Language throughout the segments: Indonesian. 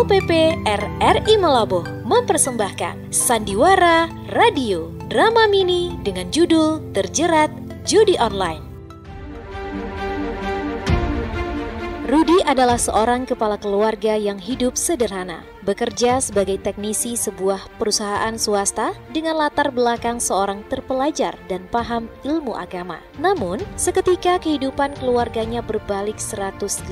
LPP RRI Malabo mempersembahkan Sandiwara Radio drama mini dengan judul Terjerat Judi Online. Rudy adalah seorang kepala keluarga yang hidup sederhana, bekerja sebagai teknisi sebuah perusahaan swasta dengan latar belakang seorang terpelajar dan paham ilmu agama. Namun, seketika kehidupan keluarganya berbalik 180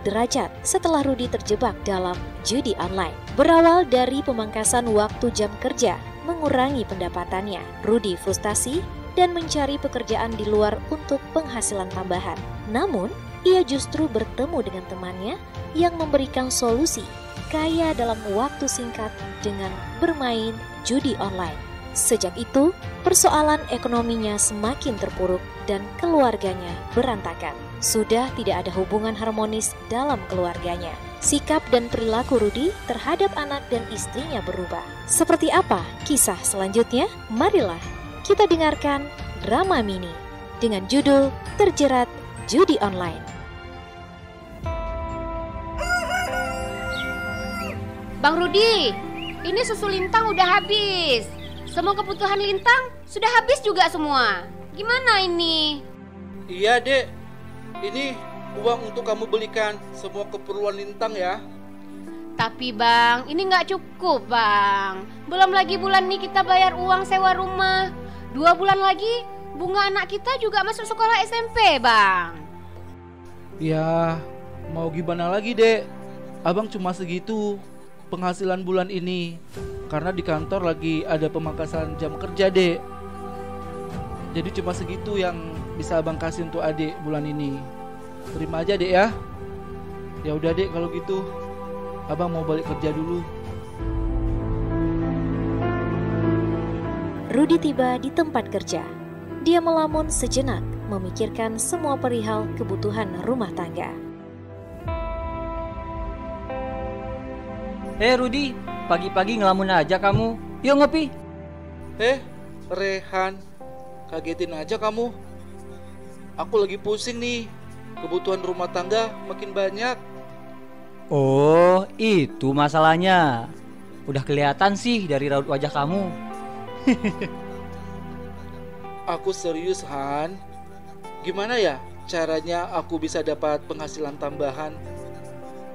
derajat setelah Rudy terjebak dalam judi online. Berawal dari pemangkasan waktu jam kerja, mengurangi pendapatannya, Rudy frustasi dan mencari pekerjaan di luar untuk penghasilan tambahan. Namun, ia justru bertemu dengan temannya yang memberikan solusi kaya dalam waktu singkat dengan bermain judi online. Sejak itu, persoalan ekonominya semakin terpuruk dan keluarganya berantakan. Sudah tidak ada hubungan harmonis dalam keluarganya. Sikap dan perilaku Rudy terhadap anak dan istrinya berubah. Seperti apa kisah selanjutnya? Marilah kita dengarkan drama mini dengan judul Terjerat Judi Online. Bang Rudi, ini susu Lintang udah habis. Semua kebutuhan Lintang sudah habis juga semua. Gimana ini? Iya, Dek. Ini uang untuk kamu belikan semua keperluan Lintang ya. Tapi Bang, ini nggak cukup Bang. Belum lagi bulan ini kita bayar uang sewa rumah. 2 bulan lagi bunga anak kita juga masuk sekolah SMP Bang. Ya, mau gimana lagi, Dek? Abang cuma segitu penghasilan bulan ini karena di kantor lagi ada pemangkasan jam kerja, Dek. Jadi cuma segitu yang bisa abang kasih untuk adik bulan ini. Terima aja, Dek ya. Ya udah, Dek, kalau gitu abang mau balik kerja dulu. Rudy tiba di tempat kerja. Dia melamun sejenak, memikirkan semua perihal kebutuhan rumah tangga. Rudy, pagi-pagi ngelamun aja kamu. Yuk ngopi. Rehan, kagetin aja kamu. Aku lagi pusing nih. Kebutuhan rumah tangga makin banyak. Oh, itu masalahnya. Udah kelihatan sih dari raut wajah kamu. Aku serius, Han. Gimana ya caranya aku bisa dapat penghasilan tambahan?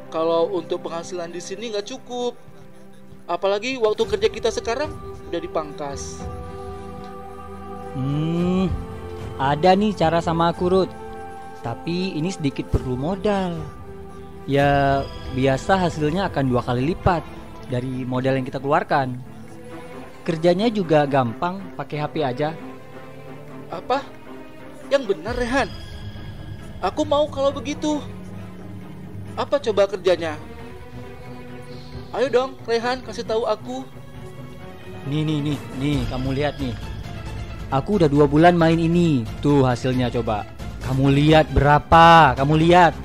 Kalau untuk penghasilan di sini nggak cukup. Apalagi waktu kerja kita sekarang udah dipangkas. Ada nih cara sama aku, Ruth. Tapi ini sedikit perlu modal. Ya, biasa hasilnya akan 2 kali lipat dari modal yang kita keluarkan. Kerjanya juga gampang, pakai HP aja. Apa? Yang benar, Rehan. Aku mau kalau begitu. Apa coba kerjanya? Ayo dong, Rehan, kasih tahu aku. Nih, kamu lihat nih. Aku udah 2 bulan main ini. Tuh hasilnya coba. Kamu lihat berapa? Kamu lihat.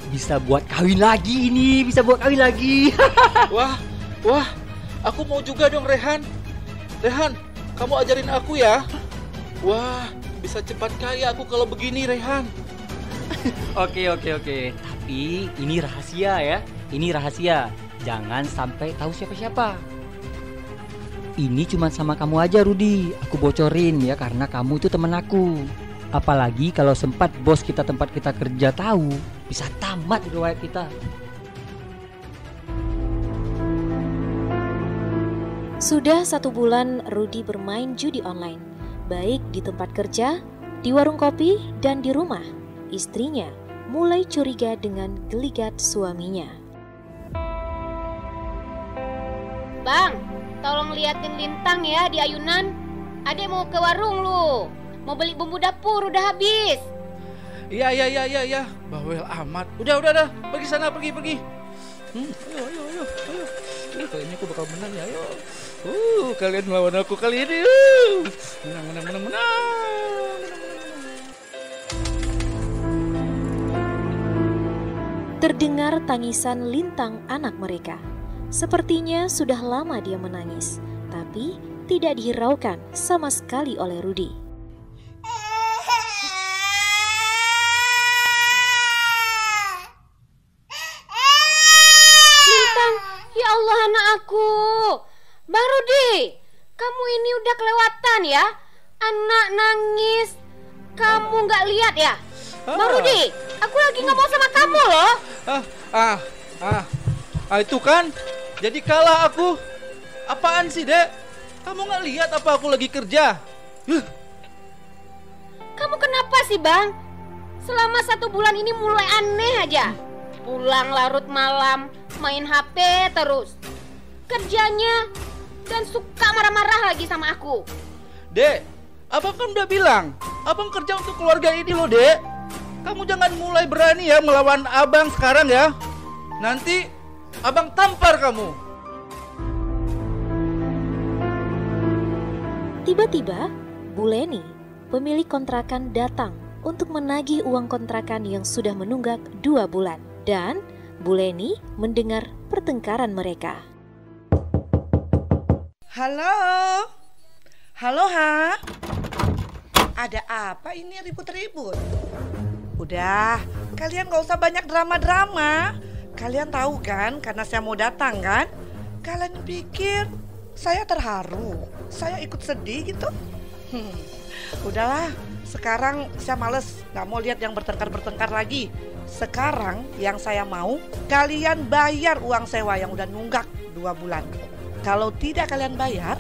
Bisa buat kawin lagi ini, bisa buat kawin lagi. Wah, aku mau juga dong, Rehan. Rehan, kamu ajarin aku ya. Wah, bisa cepat kaya aku kalau begini, Rehan. Oke. Tapi ini rahasia ya. Ini rahasia. Jangan sampai tahu siapa-siapa. Ini cuma sama kamu aja, Rudy. Aku bocorin ya karena kamu itu teman aku. Apalagi kalau sempat bos kita tempat kita kerja tahu, bisa tamat riwayat kita. Sudah 1 bulan Rudy bermain judi online, baik di tempat kerja, di warung kopi, dan di rumah. Istrinya mulai curiga dengan geligat suaminya. Bang, tolong liatin Lintang ya di ayunan. Adek mau ke warung lu. Mau beli bumbu dapur udah habis. Iya. Bawel amat. Udah. Pergi sana, pergi. Ayo. Kayaknya aku bakal menang ya. Ayo. Kalian melawan aku kali ini. Menang. Terdengar tangisan Lintang anak mereka. Sepertinya sudah lama dia menangis, tapi tidak dihiraukan sama sekali oleh Rudy. Lintang, bulan ya. Anak nangis. Kamu nggak lihat ya? Bang Rudi, aku lagi ngomong sama kamu loh. Itu kan. Jadi kalah aku. Apaan sih, Dek? Kamu nggak lihat apa aku lagi kerja? Kamu kenapa sih, Bang? Selama 1 bulan ini mulai aneh aja. Pulang larut malam, main HP terus. Kerjanya dan suka marah-marah lagi sama aku. Dek, abang kan udah bilang, abang kerja untuk keluarga ini loh, Dek. Kamu jangan mulai berani ya melawan abang sekarang ya. Nanti abang tampar kamu. Tiba-tiba, Bu Leni, pemilik kontrakan datang untuk menagih uang kontrakan yang sudah menunggak 2 bulan. Dan Bu Leni mendengar pertengkaran mereka. Halo? Halo, Ha? Ada apa ini ribut-ribut? Udah, kalian gak usah banyak drama-drama. Kalian tahu kan, karena saya mau datang kan? Kalian pikir saya terharu, saya ikut sedih gitu? Udahlah, sekarang saya males, gak mau lihat yang bertengkar-bertengkar lagi. Sekarang yang saya mau, kalian bayar uang sewa yang udah nunggak 2 bulan. Kalau tidak kalian bayar,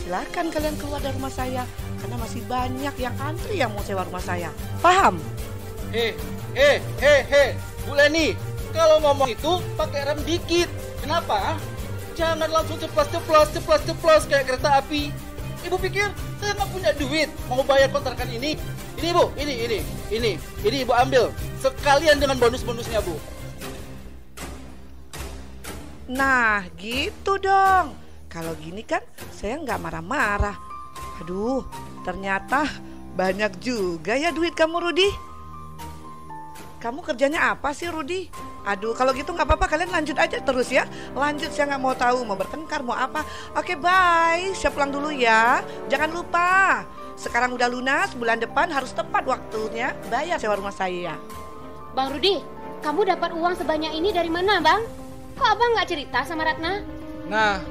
silakan kalian keluar dari rumah saya. Karena masih banyak yang antri yang mau sewa rumah saya. Paham? Bu Leni, kalau ngomong itu pakai rem dikit. Kenapa? Jangan langsung ceplos kayak kereta api. Ibu pikir saya nggak punya duit mau bayar kontrakan ini? Ini Bu, ini Ibu ambil sekalian dengan bonus-bonusnya Bu. Nah gitu dong. Kalau gini kan saya nggak marah-marah. Aduh, ternyata banyak juga ya duit kamu, Rudi. Kamu kerjanya apa sih, Rudi? Aduh, kalau gitu nggak apa-apa, kalian lanjut aja terus ya. Lanjut, saya nggak mau tahu mau bertengkar mau apa. Oke, bye. Saya pulang dulu ya. Jangan lupa, sekarang udah lunas, bulan depan harus tepat waktunya bayar sewa rumah saya. Bang Rudi, kamu dapat uang sebanyak ini dari mana, Bang? Kok abang nggak cerita sama Ratna? Nah,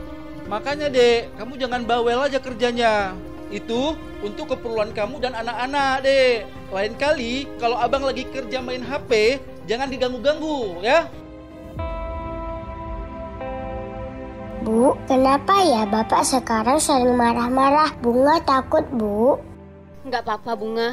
makanya Dek, kamu jangan bawel aja kerjanya. Itu untuk keperluan kamu dan anak-anak, Dek. Lain kali kalau abang lagi kerja main HP, jangan diganggu-ganggu ya. Bu, kenapa ya Bapak sekarang sering marah-marah? Bunga takut, Bu. Nggak apa-apa, Bunga.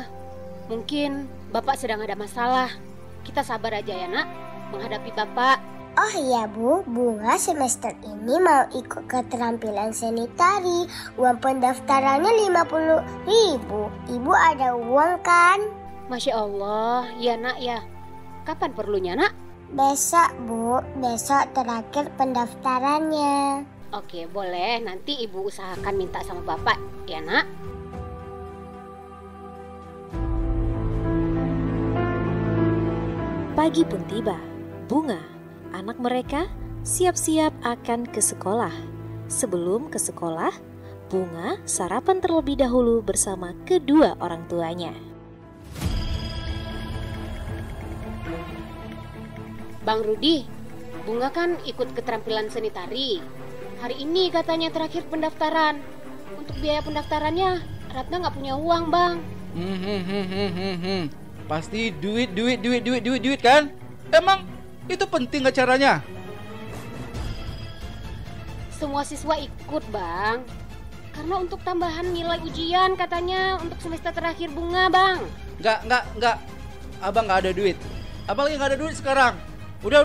Mungkin Bapak sedang ada masalah. Kita sabar aja ya, Nak, menghadapi Bapak. Oh iya Bu, Bunga semester ini mau ikut keterampilan seni tari. Uang pendaftarannya 50.000. Ibu ada uang kan? Masya Allah, ya Nak ya. Kapan perlunya, Nak? Besok Bu, besok terakhir pendaftarannya. Oke, boleh. Nanti Ibu usahakan minta sama Bapak, ya Nak. Pagi pun tiba. Bunga, anak mereka, siap-siap akan ke sekolah. Sebelum ke sekolah, Bunga sarapan terlebih dahulu bersama kedua orang tuanya. Bang Rudi, Bunga kan ikut keterampilan seni tari. Hari ini katanya terakhir pendaftaran. Untuk biaya pendaftarannya, Ratna nggak punya uang, Bang. Pasti duit kan? Emang itu penting acaranya? Semua siswa ikut, Bang. Karena untuk tambahan nilai ujian katanya untuk semester terakhir Bunga, Bang. Enggak. Abang nggak ada duit. Abang lagi nggak ada duit sekarang. Udah.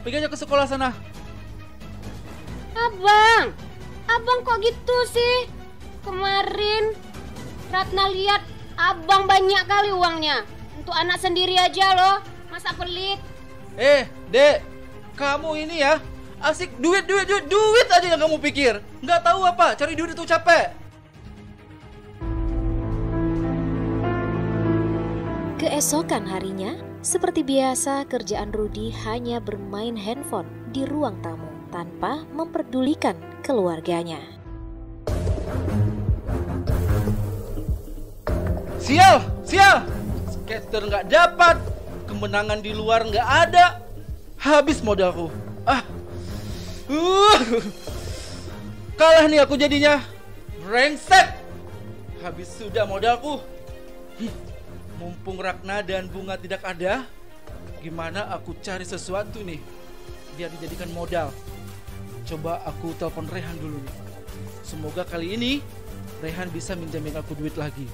Pergi aja ke sekolah sana. Abang kok gitu sih? Kemarin Ratna lihat Abang banyak kali uangnya. Untuk anak sendiri aja loh. Masa pelit? Dek, kamu ini ya asik duit aja yang kamu pikir. Nggak tahu apa, cari duit itu capek. Keesokan harinya, seperti biasa kerjaan Rudi hanya bermain handphone di ruang tamu tanpa memperdulikan keluarganya. Sial! Skater nggak dapat, kemenangan di luar nggak ada, habis modalku. Kalah nih aku jadinya. Brengsek. habis sudah modalku. Mumpung Ratna dan Bunga tidak ada, gimana aku cari sesuatu nih biar dijadikan modal. Coba aku telepon Rehan dulu nih. Semoga kali ini Rehan bisa minjamin aku duit lagi.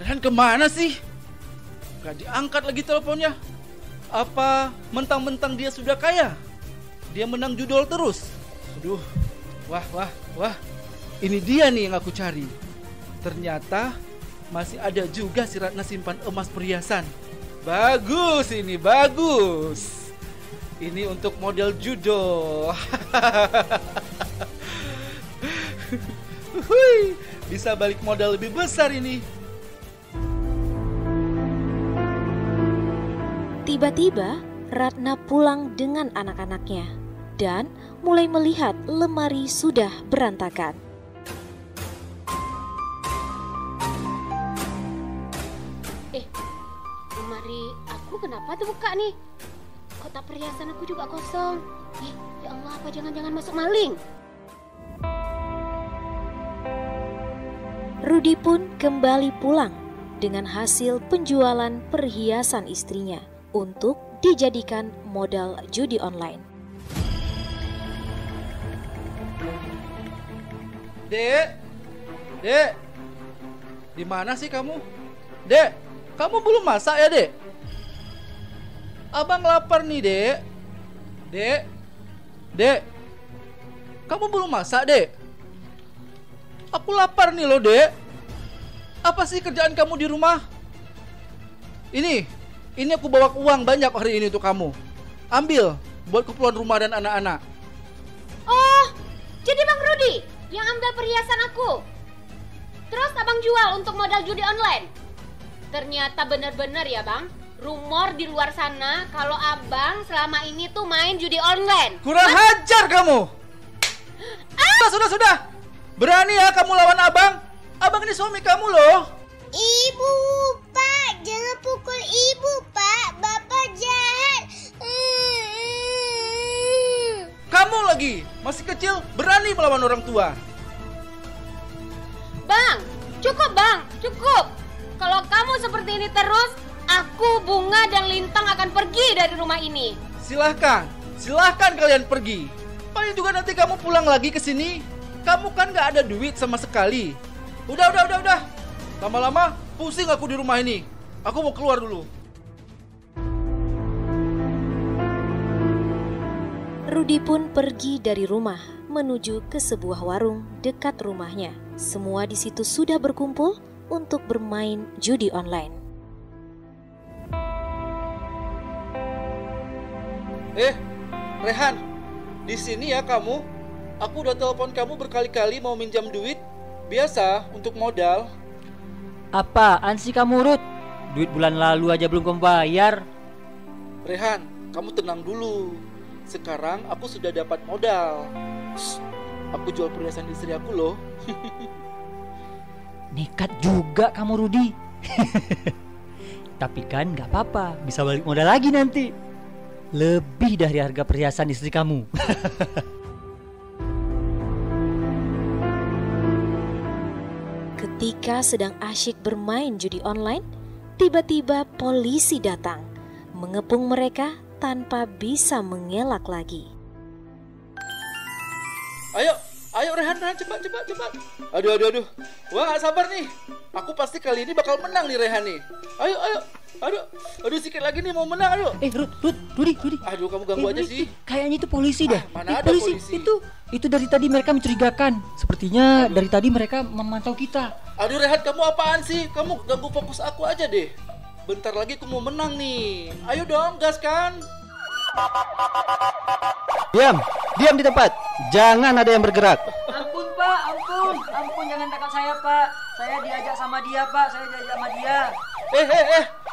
Rehan kemana sih? Gak diangkat lagi teleponnya. Apa mentang-mentang dia sudah kaya? Dia menang judol terus. Aduh, wah. Ini dia nih yang aku cari. Ternyata masih ada juga si Ratna simpan emas perhiasan. Bagus ini, bagus. Ini untuk model judo. Bisa balik modal lebih besar ini. Tiba-tiba Ratna pulang dengan anak-anaknya dan mulai melihat lemari sudah berantakan. Lemari aku kenapa tuh buka nih? Kotak perhiasan aku juga kosong. Ya Allah, apa jangan-jangan masuk maling? Rudi pun kembali pulang dengan hasil penjualan perhiasan istrinya untuk dijadikan modal judi online. Dek, di mana sih kamu? Dek, kamu belum masak ya, Dek? Abang lapar nih, Dek. Dek, kamu belum masak, Dek? Aku lapar nih loh, Dek. Apa sih kerjaan kamu di rumah? Ini aku bawa uang banyak hari ini untuk kamu. Ambil buat keperluan rumah dan anak-anak. Oh, jadi Bang Rudi yang ambil perhiasan aku. Terus abang jual untuk modal judi online. Ternyata benar-benar ya bang, rumor di luar sana kalau abang selama ini tuh main judi online. Kurang hajar kamu. Sudah. Berani ya kamu lawan abang? Abang ini suami kamu loh. Ibu, Pak, jangan pukul ibu, Pak. Bapak jahat. Kamu lagi masih kecil berani melawan orang tua. Bang, cukup. Kalau kamu seperti ini terus, aku, Bunga, dan Lintang akan pergi dari rumah ini. Silahkan kalian pergi. Paling juga nanti kamu pulang lagi ke sini. Kamu kan gak ada duit sama sekali. Udah. Lama-lama pusing aku di rumah ini. Aku mau keluar dulu. Rudi pun pergi dari rumah menuju ke sebuah warung dekat rumahnya. Semua di situ sudah berkumpul untuk bermain judi online. Rehan, di sini ya kamu. Aku udah telepon kamu berkali-kali mau minjam duit. Biasa untuk modal. Apaan sih kamu, Rut? Duit bulan lalu aja belum kamu bayar. Rehan, kamu tenang dulu. Sekarang aku sudah dapat modal. Aku jual perhiasan istri aku loh. Nekat juga kamu, Rudi. Tapi kan gak apa-apa, bisa balik modal lagi nanti. Lebih dari harga perhiasan istri kamu. Ketika sedang asyik bermain judi online, tiba-tiba polisi datang, mengepung mereka tanpa bisa mengelak lagi. Ayo Rehan, cepat. Aduh. Wah, gak sabar nih. Aku pasti kali ini bakal menang nih Rehan nih. Ayo. Aduh, sikit lagi nih mau menang, aduh. Rudi. Aduh, kamu ganggu aja sih. Kayaknya itu polisi deh. Mana ada polisi? Itu dari tadi mereka mencurigakan. Sepertinya dari tadi mereka memantau kita. Aduh Rehan, kamu apaan sih? Kamu ganggu fokus aku aja deh. Bentar lagi aku mau menang nih. Ayo dong, gas kan. Diam di tempat. Jangan ada yang bergerak. Ampun Pak, ampun jangan tangkap saya Pak. Saya diajak sama dia Pak,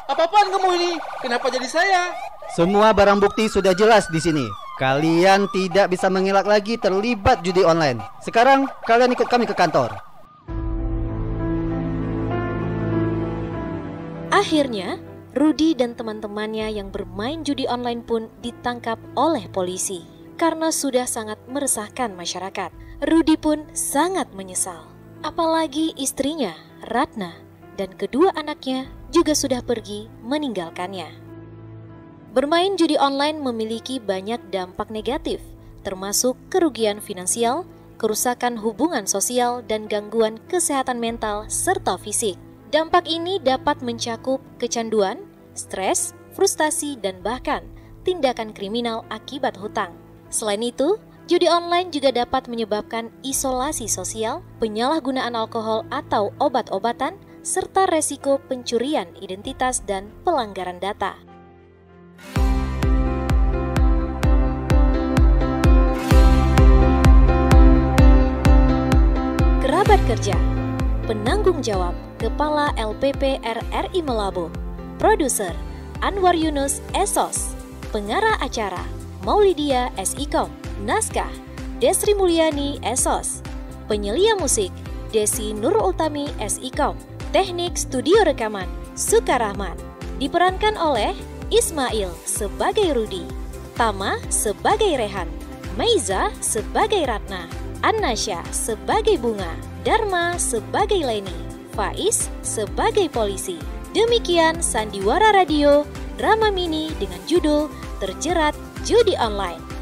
Apa-apaan kamu ini? Kenapa jadi saya? Semua barang bukti sudah jelas di sini. Kalian tidak bisa mengelak lagi terlibat judi online. Sekarang kalian ikut kami ke kantor. Akhirnya, Rudi dan teman-temannya yang bermain judi online pun ditangkap oleh polisi. karena sudah sangat meresahkan masyarakat. Rudi pun sangat menyesal. Apalagi istrinya, Ratna, dan kedua anaknya juga sudah pergi meninggalkannya. Bermain judi online memiliki banyak dampak negatif, termasuk kerugian finansial, kerusakan hubungan sosial, dan gangguan kesehatan mental serta fisik. Dampak ini dapat mencakup kecanduan, stres, frustasi, dan bahkan tindakan kriminal akibat hutang. Selain itu, judi online juga dapat menyebabkan isolasi sosial, penyalahgunaan alkohol atau obat-obatan, serta resiko pencurian identitas dan pelanggaran data. Kerabat kerja, penanggung jawab Kepala LPP RRI Melabu, Produser Anwar Yunus Esos, Pengarah acara Maulidia SIKOM, Naskah Desri Mulyani Esos, Penyelia musik Desi Nur Ultami SIKOM, Teknik studio rekaman Sukarahman. Diperankan oleh Ismail sebagai Rudi, Tama sebagai Rehan, Meiza sebagai Ratna, Annasya sebagai Bunga, Dharma sebagai Leni, Faiz sebagai polisi. Demikian Sandiwara Radio, drama mini dengan judul Terjerat Judi Online.